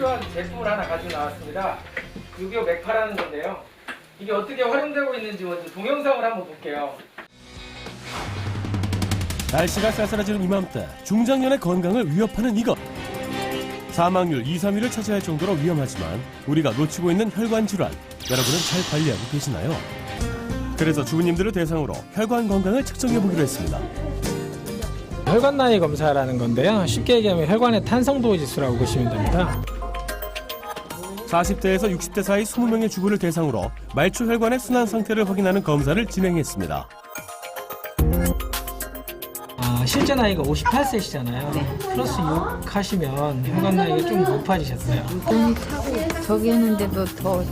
필요한 제품을 하나 가지고 나왔습니다. 6.25 맥파라는 건데요. 이게 어떻게 활용되고 있는지 먼저 동영상을 한번 볼게요. 날씨가 쌀쌀해지는 이맘때 중장년의 건강을 위협하는 이것. 사망률 2, 3위를 차지할 정도로 위험하지만 우리가 놓치고 있는 혈관 질환, 여러분은 잘 관리하고 계시나요? 그래서 주부님들을 대상으로 혈관 건강을 측정해보기로 했습니다. 혈관 나이 검사라는 건데요. 쉽게 얘기하면 혈관의 탄성도 지수라고 보시면 됩니다. 40대에서 60대 사이 20명의 주부를 대상으로 말초 혈관의 순환 상태를 확인하는 검사를 진행했습니다. 실제 나이가 58세시잖아요. 네. 플러스 6 하시면 혈관 나이가 좀 높아지셨어요. 눈이 차고 저기 했는데도 더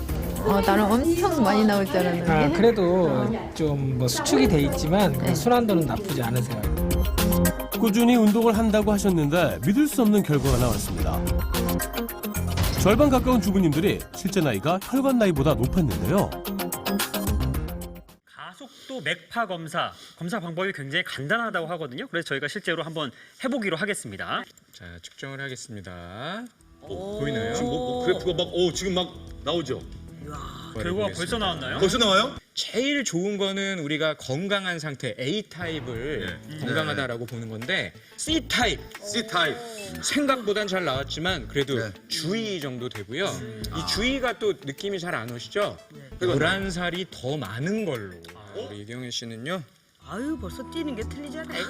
나는 엄청 많이 나올 줄 알았는데 그래도 좀 뭐 수축이 돼 있지만 네. 순환도는 나쁘지 않으세요. 꾸준히 운동을 한다고 하셨는데 믿을 수 없는 결과가 나왔습니다. 절반 가까운 주부님들이 실제 나이가 혈관 나이보다 높았는데요. 가속도 맥파 검사 방법이 굉장히 간단하다고 하거든요. 그래서 저희가 실제로 한번 해보기로 하겠습니다. 자, 측정을 하겠습니다. 보이나요? 지금 그래프가 막 지금 막 나오죠? 결과가 벌써 나왔나요? 벌써 나와요? 제일 좋은 거는 우리가 건강한 상태 A타입을 건강하다라고 보는 건데 C타입 C타입. 생각보단 잘 나왔지만 그래도 네. 주의 정도 되고요. 이 주의가 또 느낌이 잘 안 오시죠? 노란 살이 더 많은 걸로. 우리 이경혜 씨는요? 아유 벌써 뛰는 게 틀리잖아요.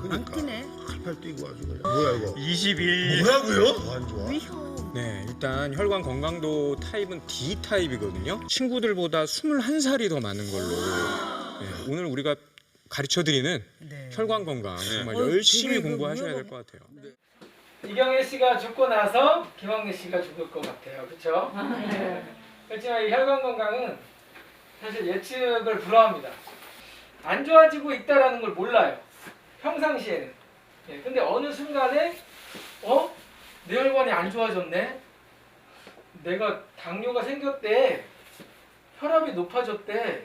막 뛰네. 팔팔 뛰고 아주 그냥. 뭐야 이거? 21. 뭐라고요? 안 좋아. 위효. 네, 일단 혈관 건강도 타입은 D 타입이거든요. 친구들보다 21살이 더 많은 걸로. 네, 오늘 우리가 가르쳐드리는 네. 혈관 건강 정말 어, 열심히 되게 공부하셔야 이거 될 것 같아요. 이경혜 씨가 죽고 나서 김학래 씨가 죽을 것 같아요. 그렇죠? 네. 그렇지만 이 혈관 건강은 사실 예측을 불허합니다. 안 좋아지고 있다라는 걸 몰라요. 평상시에는. 예, 근데 어느 순간에 내 혈관이 안 좋아졌네. 내가 당뇨가 생겼대. 혈압이 높아졌대.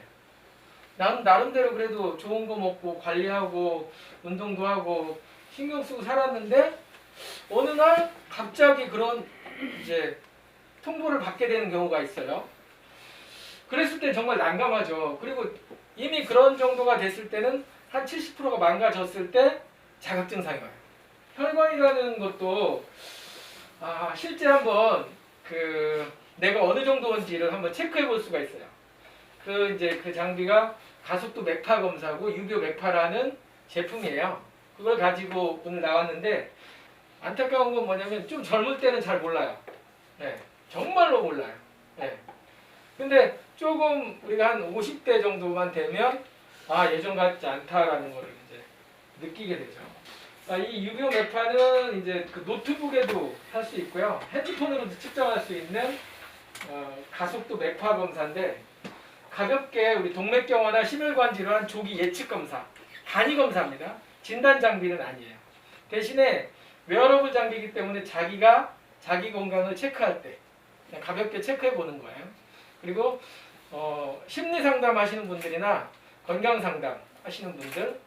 나는 나름대로 그래도 좋은 거 먹고 관리하고 운동도 하고 신경 쓰고 살았는데 어느 날 갑자기 그런 이제 통보를 받게 되는 경우가 있어요. 그랬을 때 정말 난감하죠. 그리고 이미 그런 정도가 됐을 때는 한 70%가 망가졌을 때 자각 증상이 와요. 혈관이라는 것도 실제 한번 내가 어느 정도인지를 한번 체크해 볼 수가 있어요. 그 장비가 가속도 맥파 검사고 6.25 맥파라는 제품이에요. 그걸 가지고 오늘 나왔는데 안타까운 건 뭐냐면 좀 젊을 때는 잘 몰라요. 네, 정말로 몰라요. 네. 근데 조금 우리가 한 50대 정도만 되면 예전 같지 않다라는 걸 이제 느끼게 되죠. 이 6.25 맥파는 이제 그 노트북에도 할 수 있고요. 핸드폰으로도 측정할 수 있는 가속도 맥파 검사인데 가볍게 우리 동맥경화나 심혈관 질환 조기 예측 검사, 간이 검사입니다. 진단 장비는 아니에요. 대신에 웨어러블 장비이기 때문에 자기가 자기 건강을 체크할 때 그냥 가볍게 체크해 보는 거예요. 그리고 심리 상담 하시는 분들이나 건강 상담 하시는 분들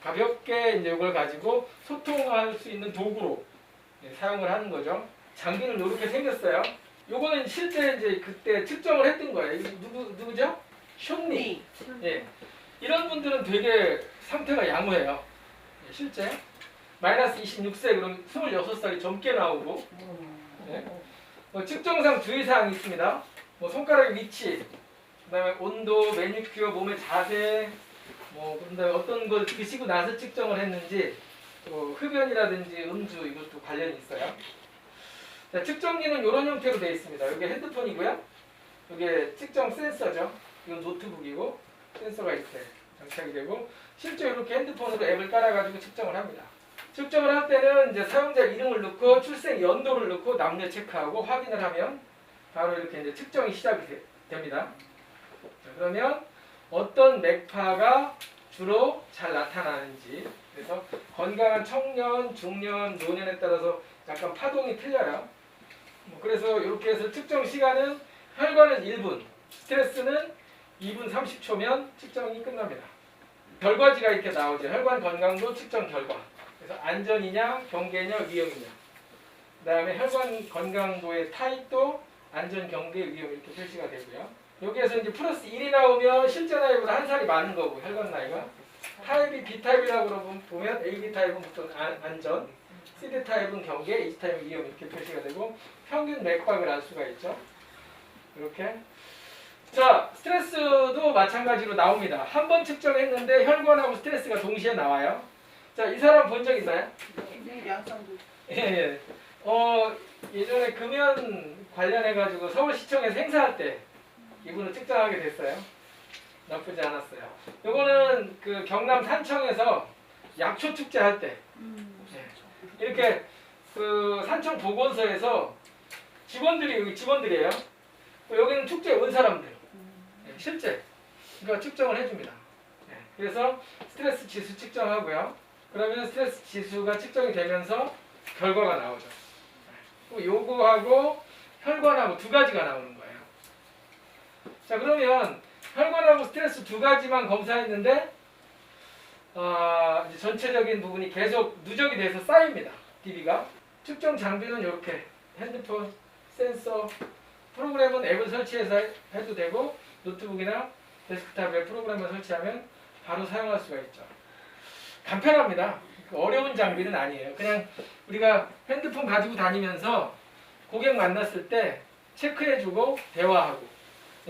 가볍게 이제 이걸 가지고 소통할 수 있는 도구로 사용을 하는 거죠. 장비는 이렇게 생겼어요. 요거는 실제 이제 그때 측정을 했던 거예요. 이거 누구죠? 쇼니. 예. 이런 분들은 되게 상태가 양호해요. 예, 실제 마이너스 26세 그럼 26살이 젊게 나오고 예. 측정상 주의사항이 있습니다. 손가락의 위치, 그다음에 온도, 매니큐어, 몸의 자세, 그다음에 어떤 걸 드시고 나서 측정을 했는지, 또 흡연이라든지 음주 이것도 관련이 있어요. 자, 측정기는 이런 형태로 되어 있습니다. 이게 핸드폰이고요. 이게 측정 센서죠. 이건 노트북이고 센서가 이렇게 장착이 되고 실제 이렇게 핸드폰으로 앱을 깔아가지고 측정을 합니다. 측정을 할 때는 이제 사용자 이름을 넣고 출생 연도를 넣고 남녀 체크하고 확인을 하면 바로 이렇게 이제 측정이 시작이 됩니다. 자, 그러면 어떤 맥파가 주로 잘 나타나는지, 그래서 건강한 청년, 중년, 노년에 따라서 약간 파동이 틀려요. 그래서 이렇게 해서 측정 시간은 혈관은 1분, 스트레스는 2분 30초면 측정이 끝납니다. 결과지가 이렇게 나오죠. 혈관 건강도 측정 결과. 그래서 안전이냐, 경계냐, 위험이냐. 그다음에 혈관 건강도의 타입도 안전 경계 위험 이렇게 표시가 되고요. 여기에서 이제 플러스 1이 나오면 실제 나이보다 한 살이 많은 거고 혈관 나이가. 타입이 B 타입이라고 보면 AB 타입은 보통 안전, CD 타입은 경계, H 타입은 위험 이렇게 표시가 되고 평균 맥박을 알 수가 있죠. 이렇게. 자, 스트레스도 마찬가지로 나옵니다. 한 번 측정했는데 혈관하고 스트레스가 동시에 나와요. 자, 이 사람 본 적 있나요? 예. 예전에 금연 관련해가지고 서울시청에서 행사할 때 이분을 측정하게 됐어요. 나쁘지 않았어요. 요거는 그 경남 산청에서 약초 축제할 때 이렇게 그 산청 보건소에서 여기 직원들이에요. 여기는 축제에 온 사람들 실제 그러니까 측정을 해줍니다. 그래서 스트레스 지수 측정하고요. 그러면 스트레스 지수가 측정이 되면서 결과가 나오죠. 요거하고 혈관하고 두 가지가 나오는 거예요. 자, 그러면 혈관하고 스트레스 두 가지만 검사했는데 이제 전체적인 부분이 계속 누적이 돼서 쌓입니다. DB가. 측정 장비는 이렇게 핸드폰, 센서, 프로그램은 앱을 설치해서 해도 되고 노트북이나 데스크탑에 프로그램을 설치하면 바로 사용할 수가 있죠. 간편합니다. 어려운 장비는 아니에요. 그냥 우리가 핸드폰 가지고 다니면서 고객 만났을 때 체크해주고 대화하고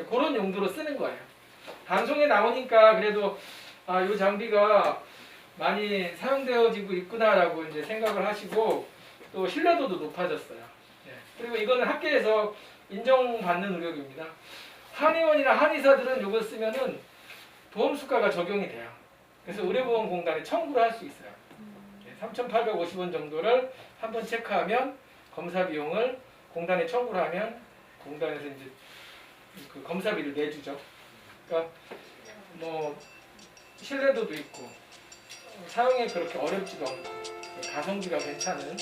그런 용도로 쓰는 거예요. 방송에 나오니까 그래도 이 장비가 많이 사용되어지고 있구나라고 이제 생각을 하시고 또 신뢰도도 높아졌어요. 그리고 이거는 학계에서 인정받는 의료기입니다. 한의원이나 한의사들은 이걸 쓰면은 보험수가가 적용이 돼요. 그래서 의료보험공단에 청구를 할 수 있어요. 3,850원 정도를 한번 체크하면 검사 비용을 공단에 청구를 하면 공단에서 이제 그 검사비를 내주죠. 그러니까 뭐 신뢰도도 있고 사용에 그렇게 어렵지도 않고 가성비가 괜찮은